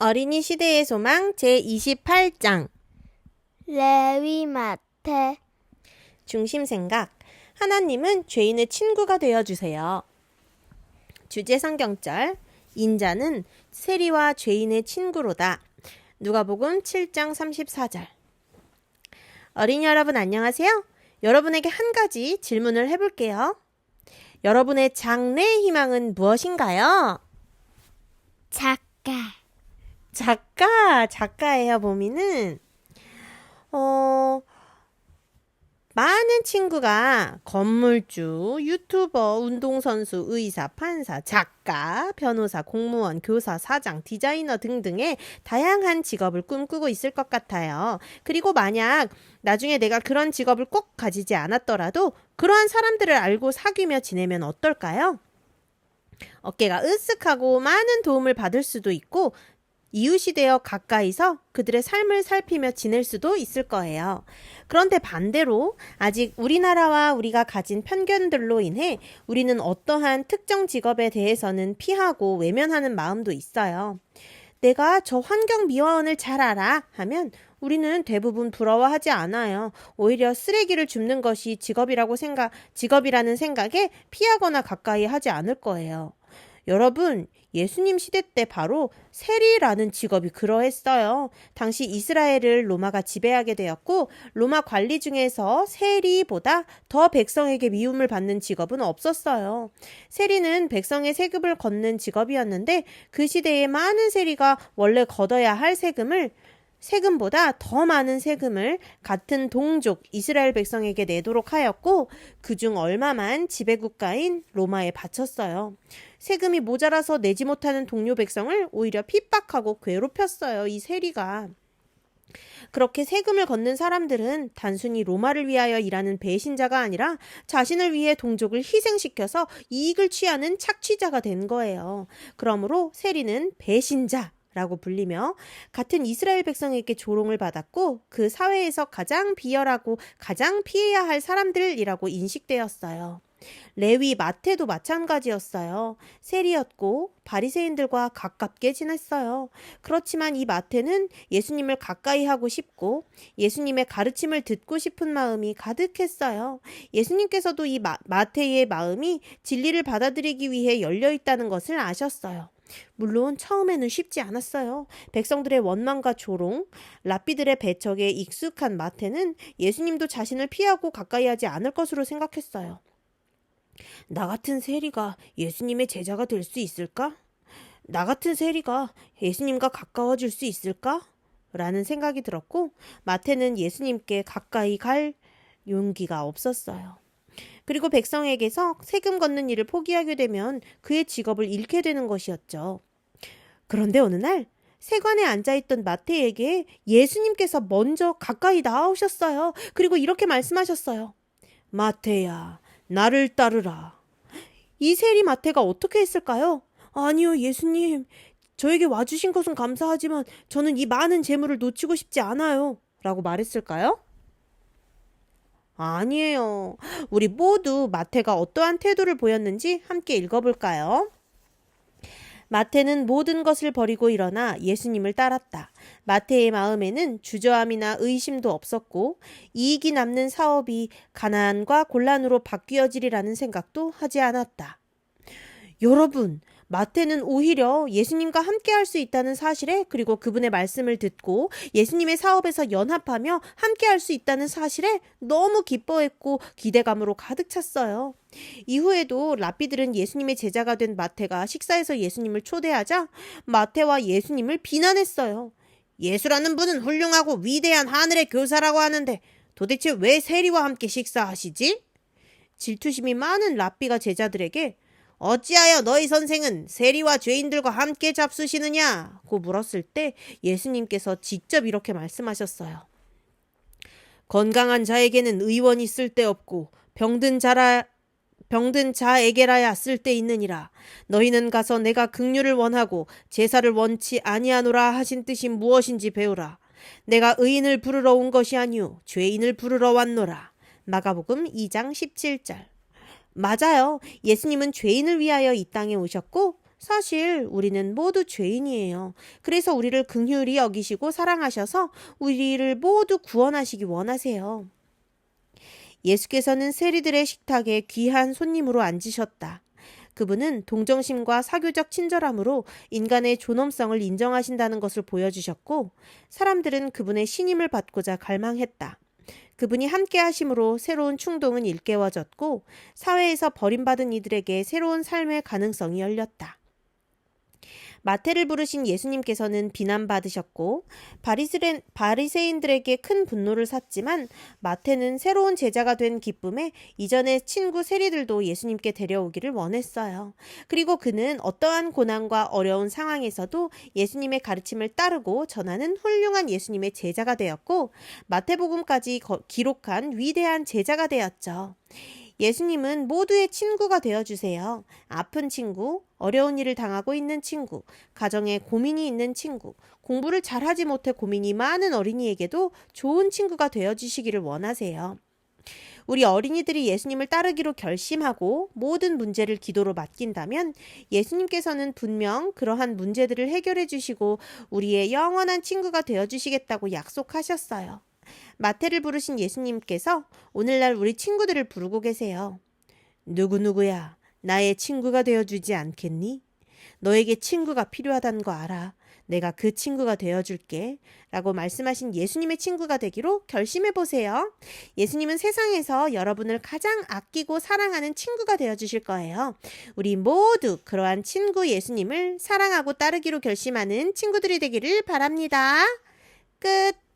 어린이 시대의 소망 제28장 레위 마태. 중심 생각. 하나님은 죄인의 친구가 되어주세요. 주제 성경절. 인자는 세리와 죄인의 친구로다. 누가복음 7장 34절. 어린이 여러분 안녕하세요. 여러분에게 한 가지 질문을 해볼게요. 여러분의 장래의 희망은 무엇인가요? 작가예요, 보미는. 많은 친구가 건물주, 유튜버, 운동선수, 의사, 판사, 작가, 변호사, 공무원, 교사, 사장, 디자이너 등등의 다양한 직업을 꿈꾸고 있을 것 같아요. 그리고 만약 나중에 내가 그런 직업을 꼭 가지지 않았더라도 그러한 사람들을 알고 사귀며 지내면 어떨까요? 어깨가 으쓱하고 많은 도움을 받을 수도 있고 이웃이 되어 가까이서 그들의 삶을 살피며 지낼 수도 있을 거예요. 그런데 반대로 아직 우리나라와 우리가 가진 편견들로 인해 우리는 어떠한 특정 직업에 대해서는 피하고 외면하는 마음도 있어요. 내가 저 환경미화원을 잘 알아 하면 우리는 대부분 부러워하지 않아요. 오히려 쓰레기를 줍는 것이 직업이라는 생각에 피하거나 가까이 하지 않을 거예요. 여러분, 예수님 시대 때 바로 세리라는 직업이 그러했어요. 당시 이스라엘을 로마가 지배하게 되었고 로마 관리 중에서 세리보다 더 백성에게 미움을 받는 직업은 없었어요. 세리는 백성의 세금을 걷는 직업이었는데 그 시대에 많은 세리가 원래 걷어야 할 세금보다 더 많은 세금을 같은 동족 이스라엘 백성에게 내도록 하였고 그중 얼마만 지배국가인 로마에 바쳤어요. 세금이 모자라서 내지 못하는 동료 백성을 오히려 핍박하고 괴롭혔어요. 이 세리가. 그렇게 세금을 걷는 사람들은 단순히 로마를 위하여 일하는 배신자가 아니라 자신을 위해 동족을 희생시켜서 이익을 취하는 착취자가 된 거예요. 그러므로 세리는 배신자 라고 불리며 같은 이스라엘 백성에게 조롱을 받았고 그 사회에서 가장 비열하고 가장 피해야 할 사람들이라고 인식되었어요. 레위 마태도 마찬가지였어요. 세리였고 바리새인들과 가깝게 지냈어요. 그렇지만 이 마태는 예수님을 가까이 하고 싶고 예수님의 가르침을 듣고 싶은 마음이 가득했어요. 예수님께서도 이 마태의 마음이 진리를 받아들이기 위해 열려 있다는 것을 아셨어요. 물론 처음에는 쉽지 않았어요. 백성들의 원망과 조롱, 랍비들의 배척에 익숙한 마태는 예수님도 자신을 피하고 가까이 하지 않을 것으로 생각했어요. 나 같은 세리가 예수님의 제자가 될 수 있을까? 나 같은 세리가 예수님과 가까워질 수 있을까? 라는 생각이 들었고 마태는 예수님께 가까이 갈 용기가 없었어요. 그리고 백성에게서 세금 걷는 일을 포기하게 되면 그의 직업을 잃게 되는 것이었죠. 그런데 어느 날 세관에 앉아있던 마태에게 예수님께서 먼저 가까이 나아오셨어요. 그리고 이렇게 말씀하셨어요. 마태야, 나를 따르라. 이 세리 마태가 어떻게 했을까요? 아니요, 예수님. 저에게 와주신 것은 감사하지만 저는 이 많은 재물을 놓치고 싶지 않아요. 라고 말했을까요? 아니에요. 우리 모두 마태가 어떠한 태도를 보였는지 함께 읽어볼까요? 마태는 모든 것을 버리고 일어나 예수님을 따랐다. 마태의 마음에는 주저함이나 의심도 없었고 이익이 남는 사업이 가난과 곤란으로 바뀌어지리라는 생각도 하지 않았다. 여러분, 마태는 오히려 예수님과 함께 할 수 있다는 사실에 그리고 그분의 말씀을 듣고 예수님의 사업에서 연합하며 함께 할 수 있다는 사실에 너무 기뻐했고 기대감으로 가득 찼어요. 이후에도 랍비들은 예수님의 제자가 된 마태가 식사에서 예수님을 초대하자 마태와 예수님을 비난했어요. 예수라는 분은 훌륭하고 위대한 하늘의 교사라고 하는데 도대체 왜 세리와 함께 식사하시지? 질투심이 많은 랍비가 제자들에게 어찌하여 너희 선생은 세리와 죄인들과 함께 잡수시느냐고 물었을 때 예수님께서 직접 이렇게 말씀하셨어요. 건강한 자에게는 의원이 쓸데없고 병든 자에게라야 쓸데있느니라. 너희는 가서 내가 긍휼을 원하고 제사를 원치 아니하노라 하신 뜻이 무엇인지 배우라. 내가 의인을 부르러 온 것이 아니오 죄인을 부르러 왔노라. 마가복음 2장 17절. 맞아요. 예수님은 죄인을 위하여 이 땅에 오셨고 사실 우리는 모두 죄인이에요. 그래서 우리를 긍휼히 여기시고 사랑하셔서 우리를 모두 구원하시기 원하세요. 예수께서는 세리들의 식탁에 귀한 손님으로 앉으셨다. 그분은 동정심과 사교적 친절함으로 인간의 존엄성을 인정하신다는 것을 보여주셨고, 사람들은 그분의 신임을 받고자 갈망했다. 그분이 함께 하심으로 새로운 충동은 일깨워졌고, 사회에서 버림받은 이들에게 새로운 삶의 가능성이 열렸다. 마태를 부르신 예수님께서는 비난받으셨고 바리새인들에게 큰 분노를 샀지만 마태는 새로운 제자가 된 기쁨에 이전의 친구 세리들도 예수님께 데려오기를 원했어요. 그리고 그는 어떠한 고난과 어려운 상황에서도 예수님의 가르침을 따르고 전하는 훌륭한 예수님의 제자가 되었고 마태복음까지 기록한 위대한 제자가 되었죠. 예수님은 모두의 친구가 되어주세요. 아픈 친구, 어려운 일을 당하고 있는 친구, 가정에 고민이 있는 친구, 공부를 잘하지 못해 고민이 많은 어린이에게도 좋은 친구가 되어주시기를 원하세요. 우리 어린이들이 예수님을 따르기로 결심하고 모든 문제를 기도로 맡긴다면 예수님께서는 분명 그러한 문제들을 해결해 주시고 우리의 영원한 친구가 되어주시겠다고 약속하셨어요. 마태를 부르신 예수님께서 오늘날 우리 친구들을 부르고 계세요. 누구누구야, 나의 친구가 되어주지 않겠니? 너에게 친구가 필요하다는 거 알아. 내가 그 친구가 되어줄게. 라고 말씀하신 예수님의 친구가 되기로 결심해보세요. 예수님은 세상에서 여러분을 가장 아끼고 사랑하는 친구가 되어주실 거예요. 우리 모두 그러한 친구 예수님을 사랑하고 따르기로 결심하는 친구들이 되기를 바랍니다. 끝.